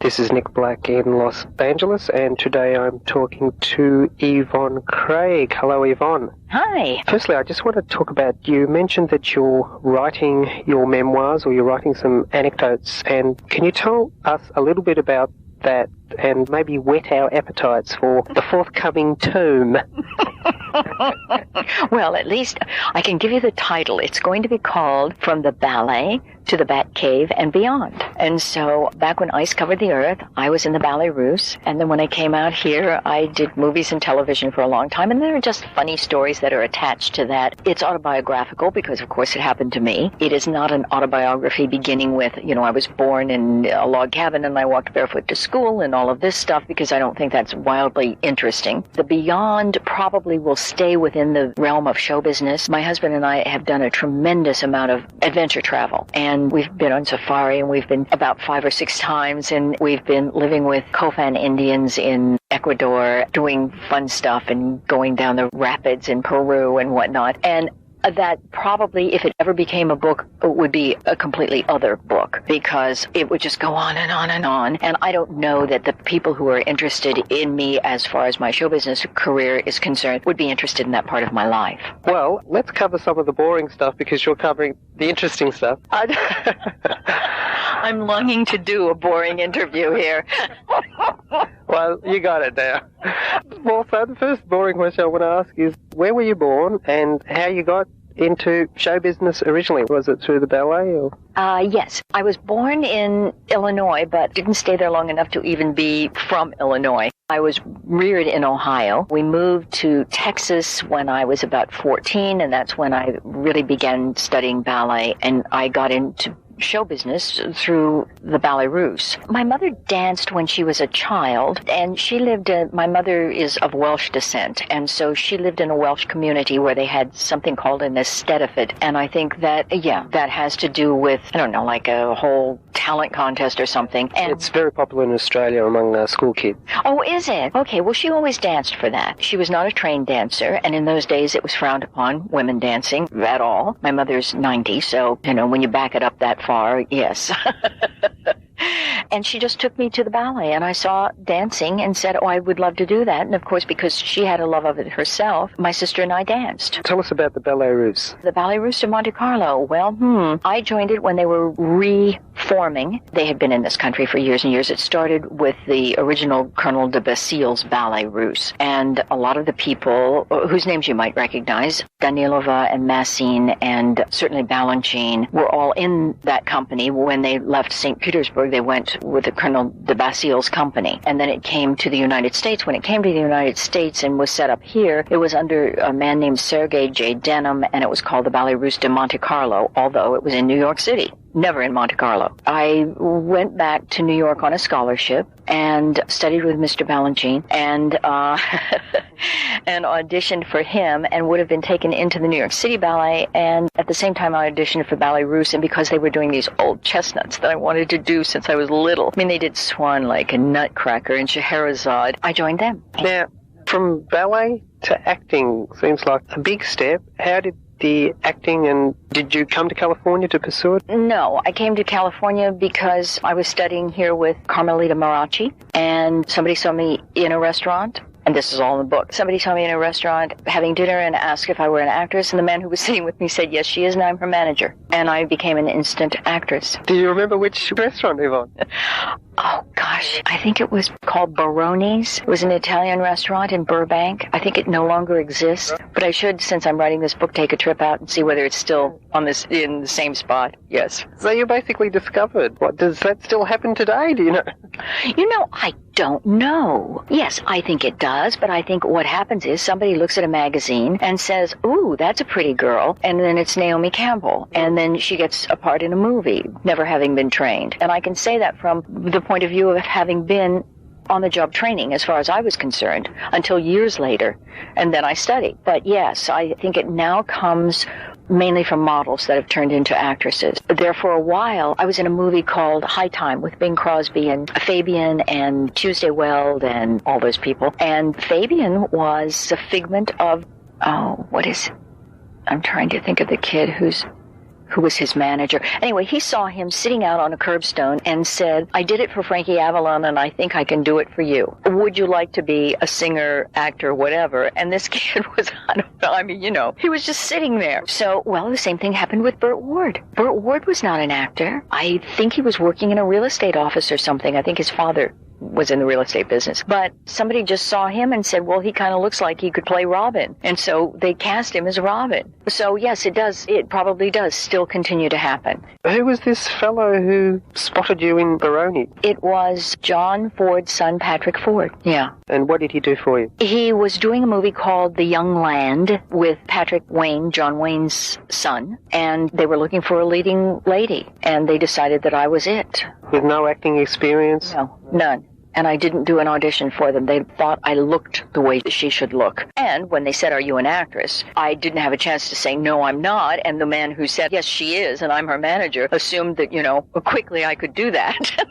This is Nick Black in Los Angeles, and today I'm talking to Yvonne Craig. Hello, Yvonne. Hi. Firstly, I just want to talk about, you mentioned that you're writing your memoirs, or you're writing some anecdotes, and can you tell us a little bit about that and maybe whet our appetites for the forthcoming tome? Well, at least I can give you the title. It's going to be called From the Ballet to the Batcave and Beyond. And so back when ice covered the earth, I was in the Ballet Russe. And then when I came out here, I did movies and television for a long time. And there are just funny stories that are attached to that. It's autobiographical because, of course, it happened to me. It is not an autobiography beginning with, I was born in a log cabin and I walked barefoot to school and all of this stuff, because I don't think that's wildly interesting. The Beyond probably will stay within the realm of show business. My husband and I have done a tremendous amount of adventure travel, and we've been on safari, and we've been about 5 or 6 times, and we've been living with Kofan Indians in Ecuador, doing fun stuff and going down the rapids in Peru and whatnot. And that probably, if it ever became a book, it would be a completely other book, because it would just go on and on and on. And I don't know that the people who are interested in me as far as my show business career is concerned would be interested in that part of my life. Well, let's cover some of the boring stuff, because you're covering the interesting stuff. I'm longing to do a boring interview here. Well, you got it now. Well, so the first boring question I want to ask is, where were you born and how you got into show business originally? Was it through the ballet or? Yes. I was born in Illinois, but didn't stay there long enough to even be from Illinois. I was reared in Ohio. We moved to Texas when I was about 14, and that's when I really began studying ballet, and I got into show business through the Ballet Russe. My mother danced when she was a child, and she lived my mother is of Welsh descent, and so she lived in a Welsh community where they had something called an Eisteddfod, and I think that, that has to do with, I don't know, like a whole talent contest or something. And it's very popular in Australia among school kids. Oh, is it? Okay, well, she always danced for that. She was not a trained dancer, and in those days it was frowned upon, women dancing at all. My mother's 90, so, when you back it up that far, yes. And she just took me to the ballet, and I saw dancing and said, I would love to do that. And of course, because she had a love of it herself, my sister and I danced. Tell us about the Ballet Russe. The Ballet Russe de Monte Carlo. Well, I joined it when they were reforming. They had been in this country for years and years. It started with the original Colonel de Basile's Ballet Russe. And a lot of the people, whose names you might recognize, Danilova and Massine and certainly Balanchine, were all in that company. When they left St. Petersburg, they went with the Colonel de Basile's company. And then it came to the United States. When it came to the United States and was set up here, it was under a man named Sergei J. Denham, and it was called the Ballet Russe de Monte Carlo, although it was in New York City. Never in Monte Carlo. I went back to New York on a scholarship and studied with Mr. Balanchine and and auditioned for him, and would have been taken into the New York City Ballet, and at the same time I auditioned for Ballet Russe, and because they were doing these old chestnuts that I wanted to do since I was little, they did Swan Lake and Nutcracker and Scheherazade, I joined them. Now, from ballet to acting seems like a big step. How did the acting, and did you come to California to pursue it? No, I came to California because I was studying here with Carmelita Marachi, and somebody saw me in a restaurant, and this is all in the book. Somebody saw me in a restaurant having dinner and asked if I were an actress, and the man who was sitting with me said, yes, she is, and I'm her manager. And I became an instant actress. Do you remember which restaurant, Yvonne? Oh, gosh. I think it was called Baroni's. It was an Italian restaurant in Burbank. I think it no longer exists. But I should, since I'm writing this book, take a trip out and see whether it's still in the same spot. Yes. So you basically discovered. What, does that still happen today? Do you know? I don't know. Yes, I think it does, but I think what happens is somebody looks at a magazine and says, ooh, that's a pretty girl, and then it's Naomi Campbell, and then she gets a part in a movie, never having been trained. And I can say that from the point of view of having been on-the-job training, as far as I was concerned, until years later, and then I studied. But yes, I think it now comes mainly from models that have turned into actresses. There for a while, I was in a movie called High Time with Bing Crosby and Fabian and Tuesday Weld and all those people. And Fabian was a figment of, what is it? I'm trying to think of the kid who's who was his manager. Anyway, he saw him sitting out on a curbstone and said, I did it for Frankie Avalon, and I think I can do it for you. Would you like to be a singer, actor, whatever? And this kid was, I don't know, I mean, you know, he was just sitting there. So, well, the same thing happened with Burt Ward. Burt Ward was not an actor. I think he was working in a real estate office or something. I think his father was in the real estate business. But somebody just saw him and said, well, he kind of looks like he could play Robin. And so they cast him as Robin. So yes, it probably does still continue to happen. Who was this fellow who spotted you in Baroni? It was John Ford's son, Patrick Ford. Yeah. And what did he do for you? He was doing a movie called The Young Land with Patrick Wayne, John Wayne's son, and they were looking for a leading lady, and they decided that I was it. With no acting experience? No, none. And I didn't do an audition for them. They thought I looked the way she should look. And when they said, are you an actress? I didn't have a chance to say, no, I'm not. And the man who said, yes, she is, and I'm her manager, assumed that, you know, quickly I could do that.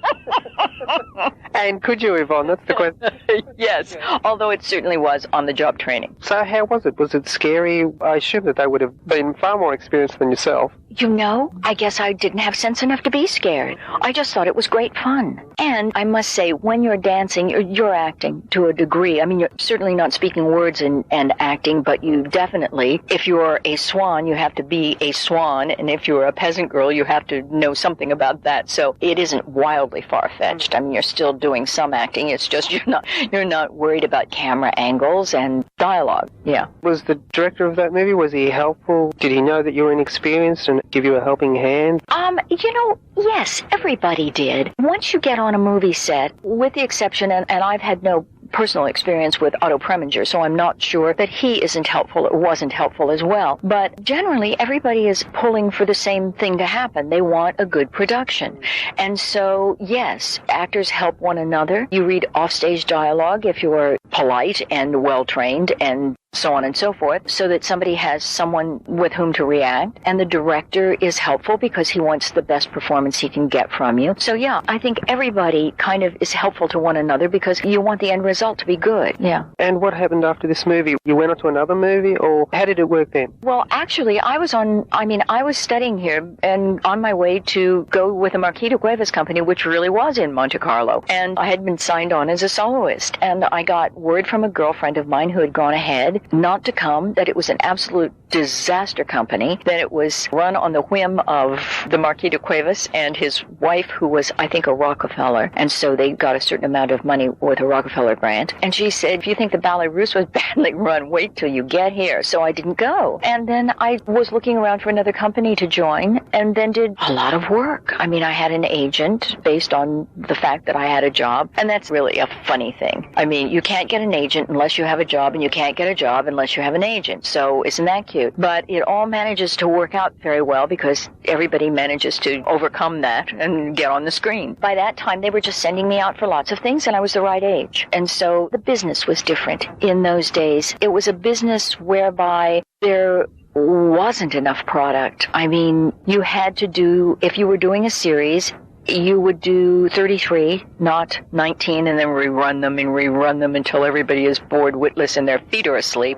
And could you, Yvonne? That's the question. Yes, although it certainly was on-the-job training. So how was it? Was it scary? I assume that they would have been far more experienced than yourself. You know, I guess I didn't have sense enough to be scared. I just thought it was great fun. And I must say, when you're dancing, you're acting to a degree. I mean, you're certainly not speaking words and acting, but you definitely, if you're a swan, you have to be a swan. And if you're a peasant girl, you have to know something about that. So it isn't wildly far-fetched. I mean, you're still doing some acting. It's just you're not worried about camera angles and dialogue. Yeah. Was the director of that movie, was he helpful? Did he know that you were inexperienced and give you a helping hand? You know, yes, everybody did. Once you get on a movie set, with the exception, and I've had no personal experience with Otto Preminger, so I'm not sure that he isn't helpful or wasn't helpful as well. But generally, everybody is pulling for the same thing to happen. They want a good production. And so, yes, actors help one another. You read offstage dialogue if you're polite and well-trained and so on and so forth, so that somebody has someone with whom to react. And the director is helpful because he wants the best performance he can get from you. So yeah, I think everybody kind of is helpful to one another because you want the end result to be good. Yeah. And what happened after this movie? You went on to another movie, or how did it work then? Well, actually, I was studying here and on my way to go with the Marquis de Cuevas company, which really was in Monte Carlo. And I had been signed on as a soloist. And I got word from a girlfriend of mine who had gone ahead not to come, that it was an absolute disaster company, that it was run on the whim of the Marquis de Cuevas and his wife, who was, I think, a Rockefeller. And so they got a certain amount of money with a Rockefeller grant. And she said, if you think the Ballet Russe was badly run, wait till you get here. So I didn't go. And then I was looking around for another company to join and then did a lot of work. I mean, I had an agent based on the fact that I had a job. And that's really a funny thing. I mean, you can't get an agent unless you have a job, and you can't get a job unless you have an agent. So isn't that cute? But it all manages to work out very well because everybody manages to overcome that and get on the screen. By that time, they were just sending me out for lots of things, and I was the right age. And so the business was different in those days. It was a business whereby there wasn't enough product. I mean, you had to do, if you were doing a series, you would do 33, not 19, and then rerun them until everybody is bored, witless, and their feet are asleep.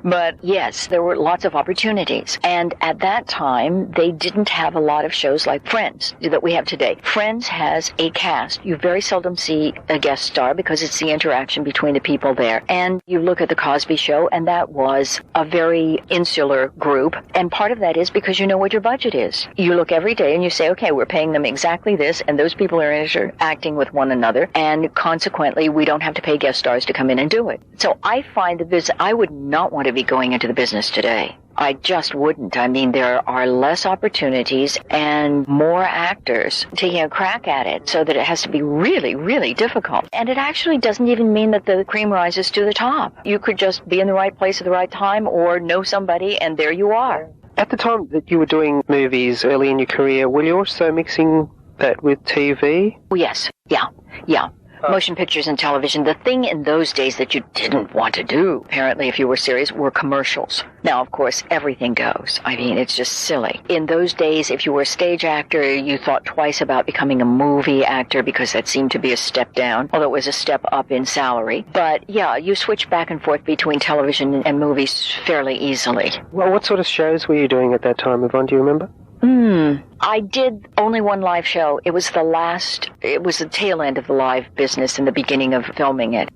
But yes, there were lots of opportunities. And at that time, they didn't have a lot of shows like Friends that we have today. Friends has a cast. You very seldom see a guest star because it's the interaction between the people there. And you look at The Cosby Show, and that was a very insular group. And part of that is because you know what your budget is. You look every day and you say, okay, we're paying them exactly this, and those people are interacting with one another, and consequently, we don't have to pay guest stars to come in and do it. So I find that I would not want to be going into the business today. I just wouldn't. I mean, there are less opportunities and more actors taking a crack at it, so that it has to be really, really difficult. And it actually doesn't even mean that the cream rises to the top. You could just be in the right place at the right time or know somebody, and there you are. At the time that you were doing movies early in your career, were you also mixing that with TV? Oh, yes. Yeah. Motion pictures and television. The thing in those days that you didn't want to do, apparently, if you were serious, were commercials. Now, of course, everything goes. I mean, it's just silly. In those days, if you were a stage actor, you thought twice about becoming a movie actor because that seemed to be a step down, although it was a step up in salary. But yeah, you switch back and forth between television and movies fairly easily. Well, what sort of shows were you doing at that time, Yvonne? Do you remember? I did only one live show. It was the tail end of the live business and the beginning of filming it.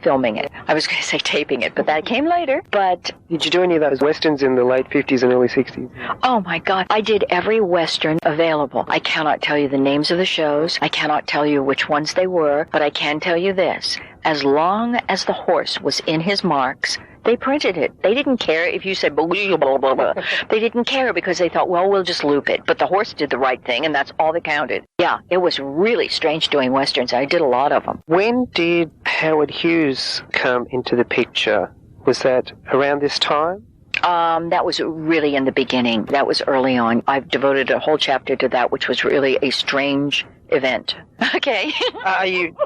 Filming it. I was going to say taping it, but that came later. But did you do any of those westerns in the late 50s and early 60s? Oh my God. I did every western available. I cannot tell you the names of the shows. I cannot tell you which ones they were, but I can tell you this. As long as the horse was in his marks, they printed it. They didn't care if you said blah, blah, blah, blah, blah. They didn't care because they thought, well, we'll just loop it. But the horse did the right thing, and that's all that counted. Yeah, it was really strange doing westerns. I did a lot of them. When did Howard Hughes come into the picture? Was that around this time? That was really in the beginning. That was early on. I've devoted a whole chapter to that, which was really a strange event. Okay.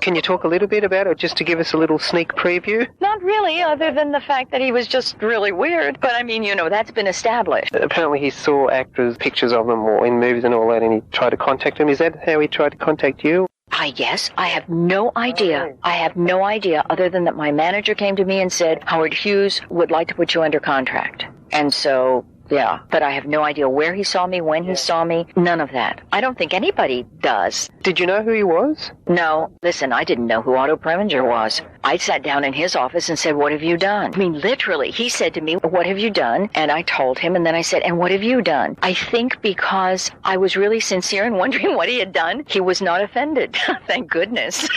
Can you talk a little bit about it, just to give us a little sneak preview? Not really, other than the fact that he was just really weird. But I mean, that's been established. Apparently he saw actors' pictures of them or in movies and all that, and he tried to contact them. Is that how he tried to contact you? Yes, I have no idea. I have no idea other than that my manager came to me and said, Howard Hughes would like to put you under contract. And so, yeah, but I have no idea where he saw me, when he saw me, none of that. I don't think anybody does. Did you know who he was? No. Listen, I didn't know who Otto Preminger was. I sat down in his office and said, what have you done? I mean, literally, he said to me, what have you done? And I told him, and then I said, and what have you done? I think because I was really sincere in wondering what he had done, he was not offended. Thank goodness.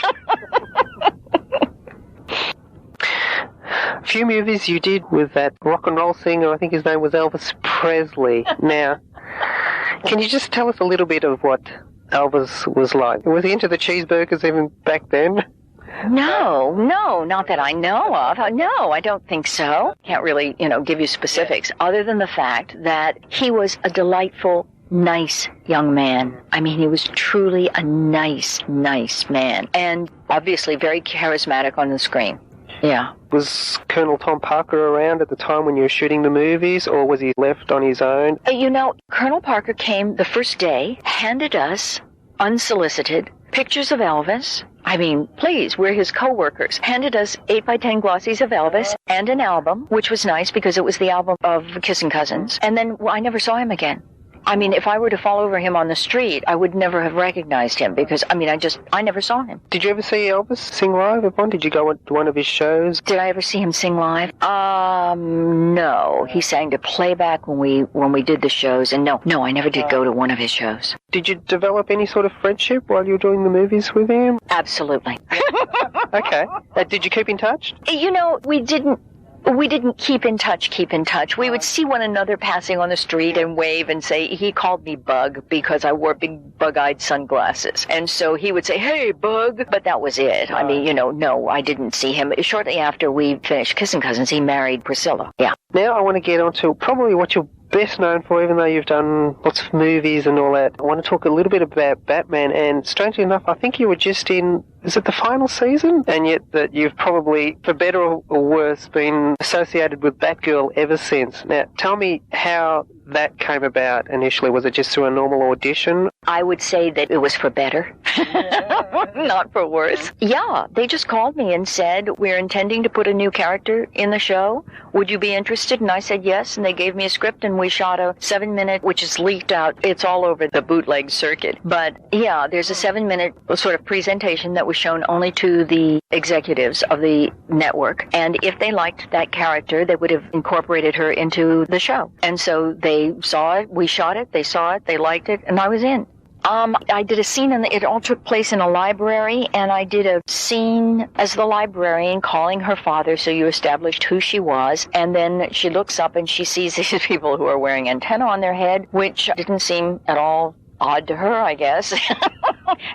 A few movies you did with that rock and roll singer, I think his name was Elvis Presley. Now, can you just tell us a little bit of what Elvis was like? Was he into the cheeseburgers even back then? No, not that I know of. No, I don't think so. Can't really, give you specifics, other than the fact that he was a delightful, nice young man. I mean, he was truly a nice man. And obviously very charismatic on the screen. Yeah. Was Colonel Tom Parker around at the time when you were shooting the movies, or was he left on his own? Colonel Parker came the first day, handed us, unsolicited, pictures of Elvis. I mean, please, we're his co-workers. Handed us 8x10 glossies of Elvis and an album, which was nice because it was the album of Kissin Cousins. And then I never saw him again. I mean, if I were to fall over him on the street, I would never have recognized him because, I never saw him. Did you ever see Elvis sing live, Yvonne? Did you go to one of his shows? Did I ever see him sing live? No. He sang to playback when we did the shows, and no, I never did go to one of his shows. Did you develop any sort of friendship while you were doing the movies with him? Absolutely. Okay. Did you keep in touch? We didn't keep in touch. We would see one another passing on the street and wave and say, he called me Bug because I wore big bug-eyed sunglasses. And so he would say, hey, Bug. But that was it. I mean, no, I didn't see him. Shortly after we finished Kissin Cousins, he married Priscilla. Yeah. Now I want to get on to probably what you're best known for, even though you've done lots of movies and all that. I want to talk a little bit about Batman, and strangely enough, I think you were just in, is it the final season? And yet that you've probably, for better or worse, been associated with Batgirl ever since. Now, tell me how that came about initially. Was it just through a normal audition? I would say that it was for better, not for worse. Yeah, they just called me and said, we're intending to put a new character in the show. Would you be interested? And I said yes, and they gave me a script, and we shot a 7-minute, which is leaked out. It's all over the bootleg circuit. But yeah, there's a 7-minute sort of presentation that was shown only to the executives of the network. And if they liked that character, they would have incorporated her into the show. And so they saw it, we shot it, they saw it, they liked it, and I was in. I did a scene, and it all took place in a library, and I did a scene as the librarian calling her father, so you established who she was, and then she looks up and she sees these people who are wearing antenna on their head, which didn't seem at all odd to her, I guess.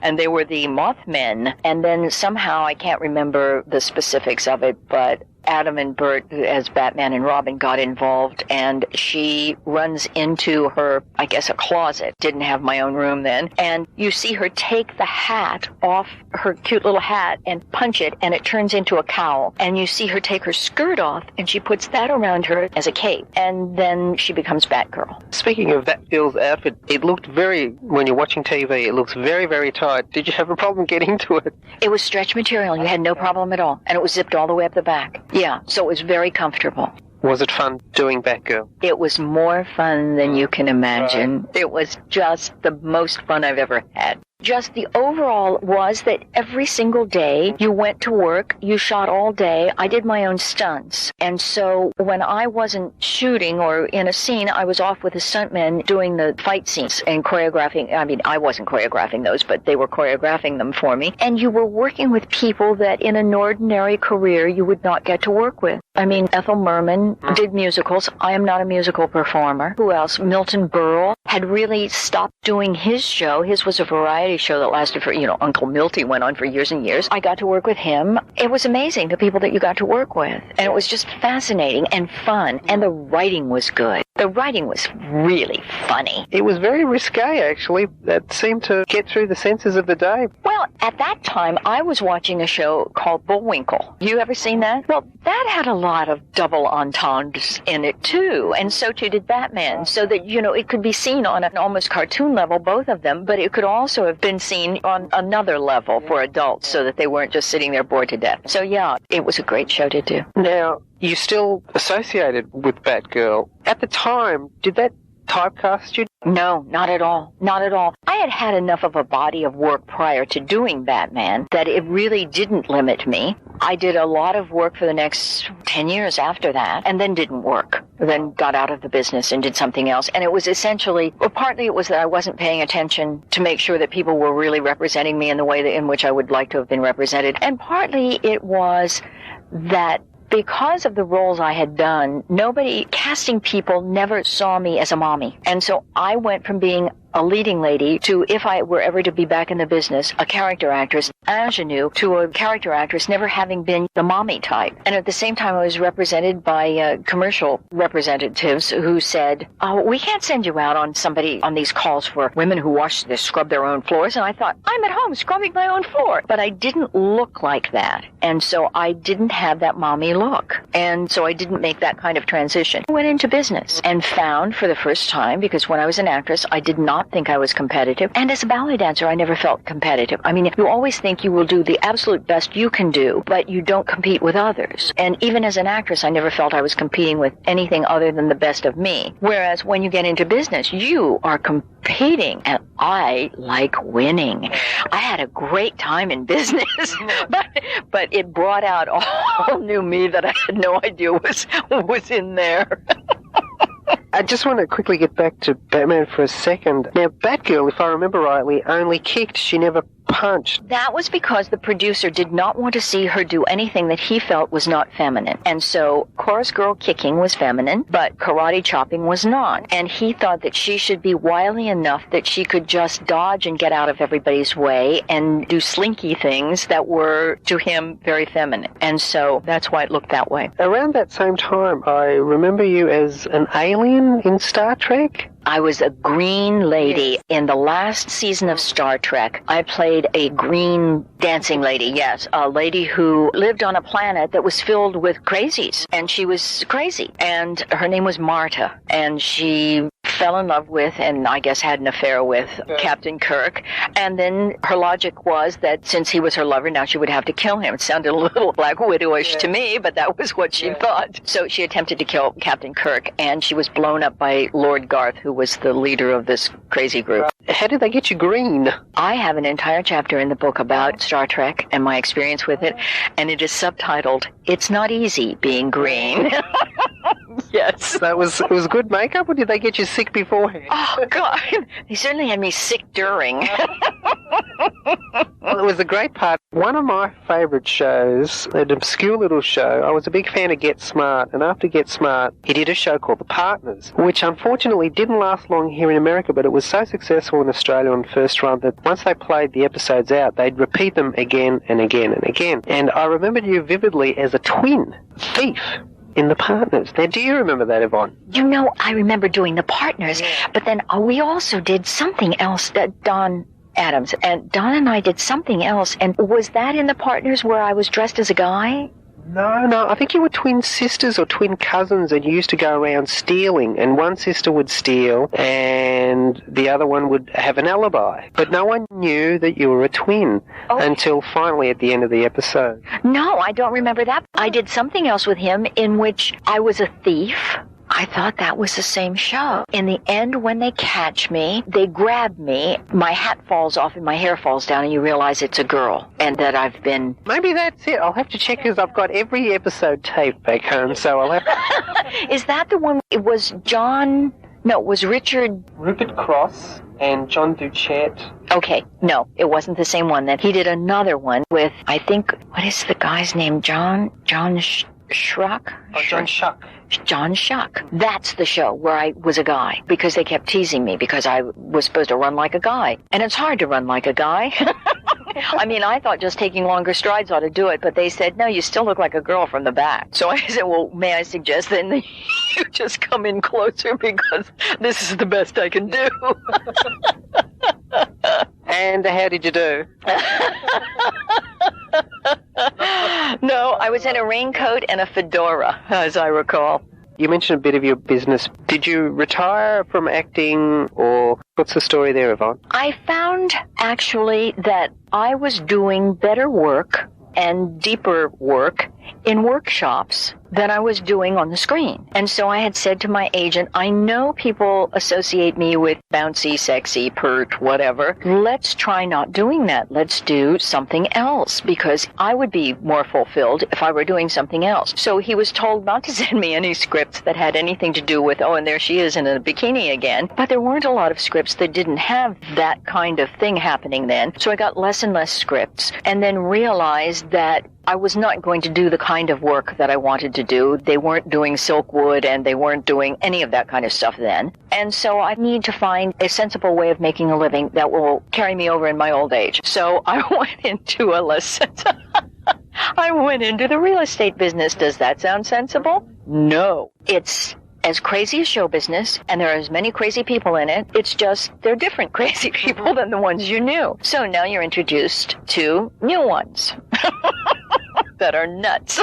And they were the Mothmen. And then somehow, I can't remember the specifics of it, but Adam and Bert, as Batman and Robin, got involved, and she runs into her, I guess, a closet. Didn't have my own room then. And you see her take the hat off, her cute little hat, and punch it, and it turns into a cowl. And you see her take her skirt off, and she puts that around her as a cape. And then she becomes Batgirl. Speaking of Batgirl's outfit, it looked when you're watching TV, it looks very, very tight. Did you have a problem getting to it? It was stretch material. You had no problem at all. And it was zipped all the way up the back. Yeah, so it was very comfortable. Was it fun doing Batgirl? It was more fun than you can imagine. Right. It was just the most fun I've ever had. Just the overall was that every single day you went to work, you shot all day. I did my own stunts. And so when I wasn't shooting or in a scene, I was off with a stuntman doing the fight scenes and choreographing. I mean, I wasn't choreographing those, but they were choreographing them for me. And you were working with people that in an ordinary career you would not get to work with. I mean, Ethel Merman did musicals. I am not a musical performer. Who else? Milton Berle had really stopped doing his show. His was a variety show that lasted for, Uncle Milty went on for years and years. I got to work with him. It was amazing, the people that you got to work with. And it was just fascinating and fun. And the writing was good. The writing was really funny. It was very risque, actually. That seemed to get through the senses of the day. Well, at that time, I was watching a show called Bullwinkle. You ever seen that? Well, that had a lot of double entendres in it, too. And so too did Batman. So that, it could be seen on an almost cartoon level, both of them, but it could also have been seen on another level for adults so that they weren't just sitting there bored to death. So, yeah, it was a great show to do. Now, you still associated with Batgirl. At the time, did that typecast you? No, not at all. Not at all. I had had enough of a body of work prior to doing Batman that it really didn't limit me. I did a lot of work for the next 10 years after that and then didn't work. Then got out of the business and did something else. And it was essentially, partly it was that I wasn't paying attention to make sure that people were really representing me in the way in which I would like to have been represented. And partly it was that because of the roles I had done, casting people never saw me as a mommy. And so I went from being a leading lady to, if I were ever to be back in the business, a character actress, ingenue, to a character actress never having been the mommy type. And at the same time, I was represented by commercial representatives who said, "Oh, we can't send you out on these calls for women who scrub their own floors." And I thought, I'm at home scrubbing my own floor. But I didn't look like that. And so I didn't have that mommy look. And so I didn't make that kind of transition. I went into business and found for the first time, because when I was an actress, I did not think I was competitive. And as a ballet dancer, I never felt competitive. I mean, you always think you will do the absolute best you can do, but you don't compete with others. And even as an actress, I never felt I was competing with anything other than the best of me. Whereas when you get into business, you are competing, and I like winning. I had a great time in business, but it brought out a whole new me that I had no idea was in there. I just want to quickly get back to Batman for a second. Now, Batgirl, if I remember rightly, only kicked. She never punched. That was because the producer did not want to see her do anything that he felt was not feminine. And so chorus girl kicking was feminine, but karate chopping was not. And he thought that she should be wily enough that she could just dodge and get out of everybody's way and do slinky things that were, to him, very feminine. And so that's why it looked that way. Around that same time, I remember you as an alien in Star Trek. I was a green lady. In the last season of Star Trek, I played a green dancing lady, yes. A lady who lived on a planet that was filled with crazies. And she was crazy. And her name was Marta. And she fell in love with, and I guess had an affair with, Captain Kirk. And then her logic was that since he was her lover, now she would have to kill him. It sounded a little Black Widowish to me, but that was what she thought. So she attempted to kill Captain Kirk, and she was blown up by Lord Garth, who was the leader of this crazy group. How did they get you green? I have an entire chapter in the book about Star Trek and my experience with it, and it is subtitled, "It's Not Easy Being Green." Yes. It was good makeup, or did they get you sick beforehand? Oh, God. They certainly had me sick during. Well, it was a great part. One of my favourite shows, an obscure little show, I was a big fan of Get Smart, and after Get Smart, he did a show called The Partners, which unfortunately didn't last long here in America, but it was so successful in Australia on the first run that once they played the episodes out, they'd repeat them again and again and again. And I remembered you vividly as a twin thief in The Partners. Now, do you remember that, Yvonne? I remember doing The Partners, but then we also did something else that Don and I did something else. And was that in The Partners where I was dressed as a guy? No, I think you were twin sisters or twin cousins and you used to go around stealing, and one sister would steal and the other one would have an alibi. But no one knew that you were a twin until finally at the end of the episode. No, I don't remember that. I did something else with him in which I was a thief. I thought that was the same show. In the end, when they catch me, they grab me, my hat falls off and my hair falls down, and you realize it's a girl, and that I've been... Maybe that's it. I'll have to check because I've got every episode taped back home, so I'll have to... Is that the one? It was John... No, it was Richard... Rupert Cross and John Duchette. Okay, no, it wasn't the same one. Then he did another one with, I think, what is the guy's name? John Schrock? Oh, John Shuck. John Shuck. That's the show where I was a guy, because they kept teasing me because I was supposed to run like a guy. And it's hard to run like a guy. I mean, I thought just taking longer strides ought to do it, but they said, no, you still look like a girl from the back. So I said, well, may I suggest then that you just come in closer because this is the best I can do. And how did you do? No, I was in a raincoat and a fedora, as I recall. You mentioned a bit of your business. Did you retire from acting, or what's the story there, Yvonne? I found, actually, that I was doing better work and deeper work in workshops than I was doing on the screen. And so I had said to my agent, I know people associate me with bouncy, sexy, pert, whatever. Let's try not doing that. Let's do something else, because I would be more fulfilled if I were doing something else. So he was told not to send me any scripts that had anything to do with, oh, and there she is in a bikini again. But there weren't a lot of scripts that didn't have that kind of thing happening then. So I got less and less scripts, and then realized that I was not going to do the kind of work that I wanted to do. They weren't doing Silkwood, and they weren't doing any of that kind of stuff then. And so I need to find a sensible way of making a living that will carry me over in my old age. So I went into I went into the real estate business. Does that sound sensible? No. It's as crazy as show business, and there are as many crazy people in it. It's just they're different crazy people than the ones you knew. So now you're introduced to new ones that are nuts.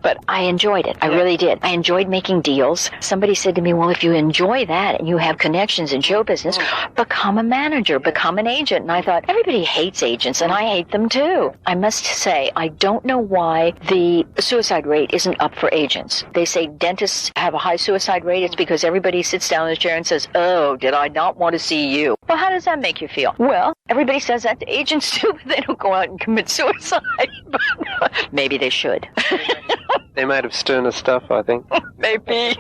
But I enjoyed it. I really did. I enjoyed making deals. Somebody said to me, well, if you enjoy that and you have connections in show business, become a manager, become an agent. And I thought, everybody hates agents, and I hate them too. I must say, I don't know why the suicide rate isn't up for agents. They say dentists have a high suicide rate. It's because everybody sits down in the chair and says, oh, did I not want to see you? Well, how does that make you feel? Well, everybody says that to agents too, but they don't go out and commit suicide. But maybe they should. They're made of sterner stuff, I think. Maybe.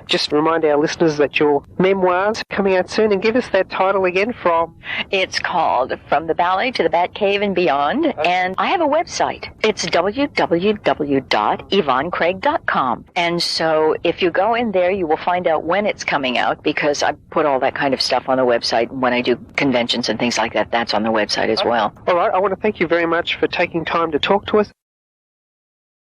Just remind our listeners that your memoir's coming out soon, and give us that title again from... It's called From the Ballet to the Batcave and Beyond, and I have a website. It's www.yvonnecraig.com. And so if you go in there, you will find out when it's coming out, because I put all that kind of stuff on the website. When I do conventions and things like that, that's on the website as well. All right, I want to thank you very much for taking time to talk to us.